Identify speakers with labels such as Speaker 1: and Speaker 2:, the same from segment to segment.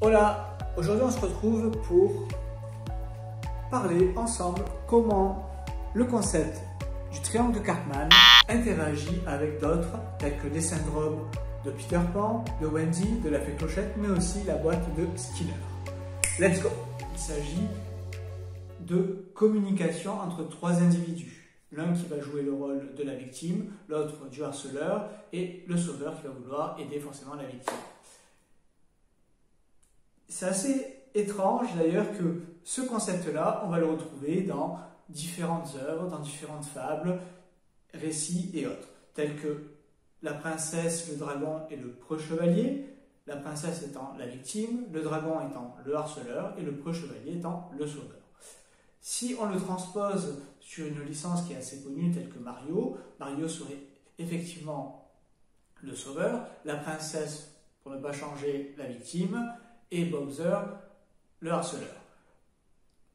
Speaker 1: Hola, aujourd'hui on se retrouve pour parler ensemble comment le concept du triangle de Karpman interagit avec d'autres tels que les syndromes de Peter Pan, de Wendy, de la fée Clochette, mais aussi la boîte de Skinner. Let's go! Il s'agit de communication entre trois individus. L'un qui va jouer le rôle de la victime, l'autre du harceleur et le sauveur qui va vouloir aider forcément la victime. C'est assez étrange d'ailleurs que ce concept-là, on va le retrouver dans différentes œuvres, dans différentes fables, récits et autres, tels que la princesse, le dragon et le preux chevalier, la princesse étant la victime, le dragon étant le harceleur et le preux chevalier étant le sauveur. Si on le transpose sur une licence qui est assez connue, telle que Mario, Mario serait effectivement le sauveur, la princesse, pour ne pas changer, la victime, et Bowser, le harceleur.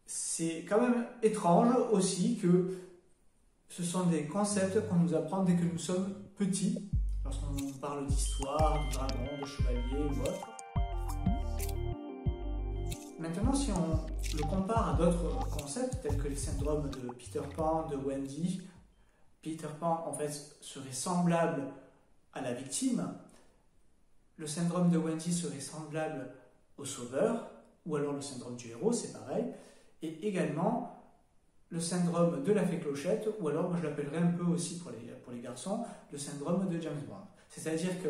Speaker 1: C'est quand même étrange aussi que ce sont des concepts qu'on nous apprend dès que nous sommes petits, lorsqu'on parle d'histoire, de dragon, de chevalier ou autre. Maintenant, si on le compare à d'autres concepts, tels que les syndromes de Peter Pan, de Wendy, Peter Pan, en fait, serait semblable à la victime, le syndrome de Wendy serait semblable au sauveur, ou alors le syndrome du héros, c'est pareil, et également le syndrome de la fée Clochette, ou alors, moi je l'appellerais un peu aussi pour les garçons, le syndrome de James Bond. C'est-à-dire que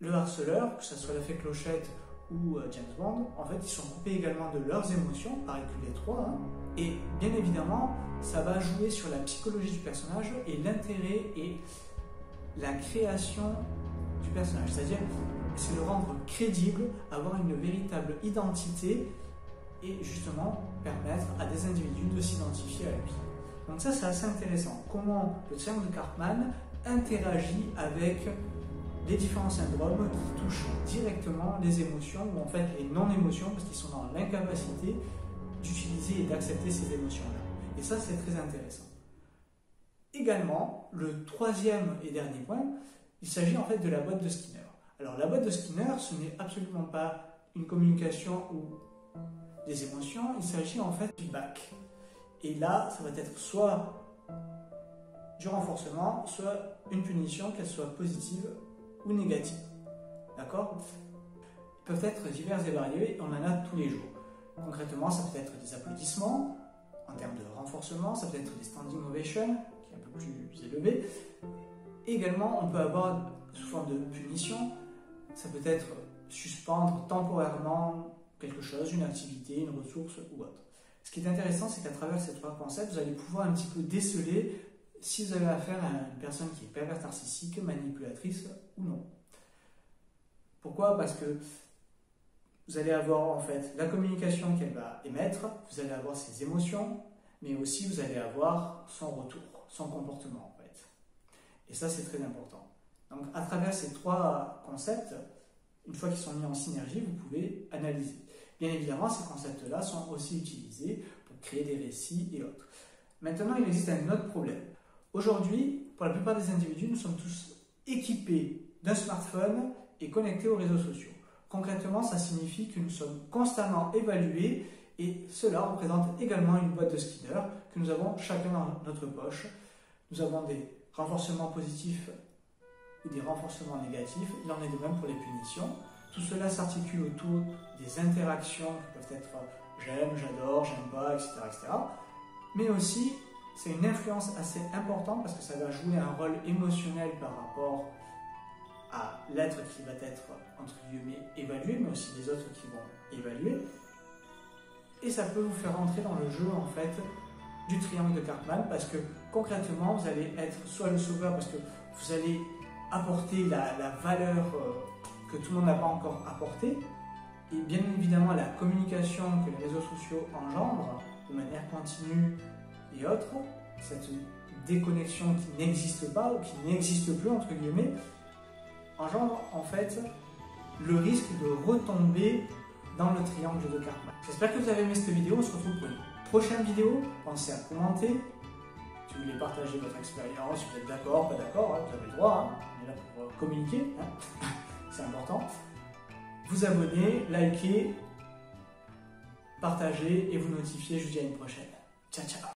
Speaker 1: le harceleur, que ce soit la fée Clochette ou James Bond, en fait, ils sont coupés également de leurs émotions, pareil que les trois, hein, et bien évidemment, ça va jouer sur la psychologie du personnage et l'intérêt et la création du personnage, c'est-à-dire c'est le rendre crédible, avoir une véritable identité et justement permettre à des individus de s'identifier à lui. Donc ça c'est assez intéressant, comment le triangle de Karpman interagit avec les différents syndromes qui touchent directement les émotions ou en fait les non-émotions parce qu'ils sont dans l'incapacité d'utiliser et d'accepter ces émotions-là. Et ça c'est très intéressant. Également, le troisième et dernier point, il s'agit en fait de la boîte de Skinner. Alors la boîte de Skinner, ce n'est absolument pas une communication ou des émotions, il s'agit en fait du feedback. Et là, ça va être soit du renforcement, soit une punition, qu'elle soit positive ou négative. D'accord? Ils peuvent être divers et variés, on en a tous les jours. Concrètement, ça peut être des applaudissements, en termes de renforcement, ça peut être des standing ovations, qui est un peu plus élevé. Également, on peut avoir sous forme de punition, ça peut être suspendre temporairement quelque chose, une activité, une ressource ou autre. Ce qui est intéressant, c'est qu'à travers ces trois concepts, vous allez pouvoir un petit peu déceler si vous avez affaire à une personne qui est perverse narcissique, manipulatrice ou non. Pourquoi? Parce que vous allez avoir en fait la communication qu'elle va émettre, vous allez avoir ses émotions, mais aussi vous allez avoir son retour, son comportement en fait. Et ça c'est très important. Donc à travers ces trois concepts, une fois qu'ils sont mis en synergie, vous pouvez analyser. Bien évidemment, ces concepts-là sont aussi utilisés pour créer des récits et autres. Maintenant, il existe un autre problème. Aujourd'hui, pour la plupart des individus, nous sommes tous équipés d'un smartphone et connectés aux réseaux sociaux. Concrètement, ça signifie que nous sommes constamment évalués et cela représente également une boîte de Skinner que nous avons chacun dans notre poche. Nous avons des renforcements positifs ou des renforcements négatifs. Il en est de même pour les punitions. Tout cela s'articule autour des interactions qui peuvent être j'aime, j'adore, j'aime pas, etc., etc. Mais aussi, c'est une influence assez importante parce que ça va jouer un rôle émotionnel par rapport à l'être qui va être, entre guillemets, évalué, mais aussi les autres qui vont évaluer. Et ça peut vous faire entrer dans le jeu, en fait, du triangle de Karpman parce que, concrètement, vous allez être soit le sauveur parce que vous allez apporter la valeur que tout le monde n'a pas encore apportée, et bien évidemment la communication que les réseaux sociaux engendrent de manière continue et autres, cette déconnexion qui n'existe pas ou qui n'existe plus entre guillemets, engendre en fait le risque de retomber dans le triangle de Karpman. J'espère que vous avez aimé cette vidéo, on se retrouve pour une prochaine vidéo, pensez à commenter, si vous voulez partager votre expérience, si vous êtes d'accord, pas d'accord, hein, vous avez le droit, hein, on est là pour communiquer, hein, c'est important. vous abonner, liker, partager et vous notifier. Je vous dis à une prochaine. Ciao, ciao.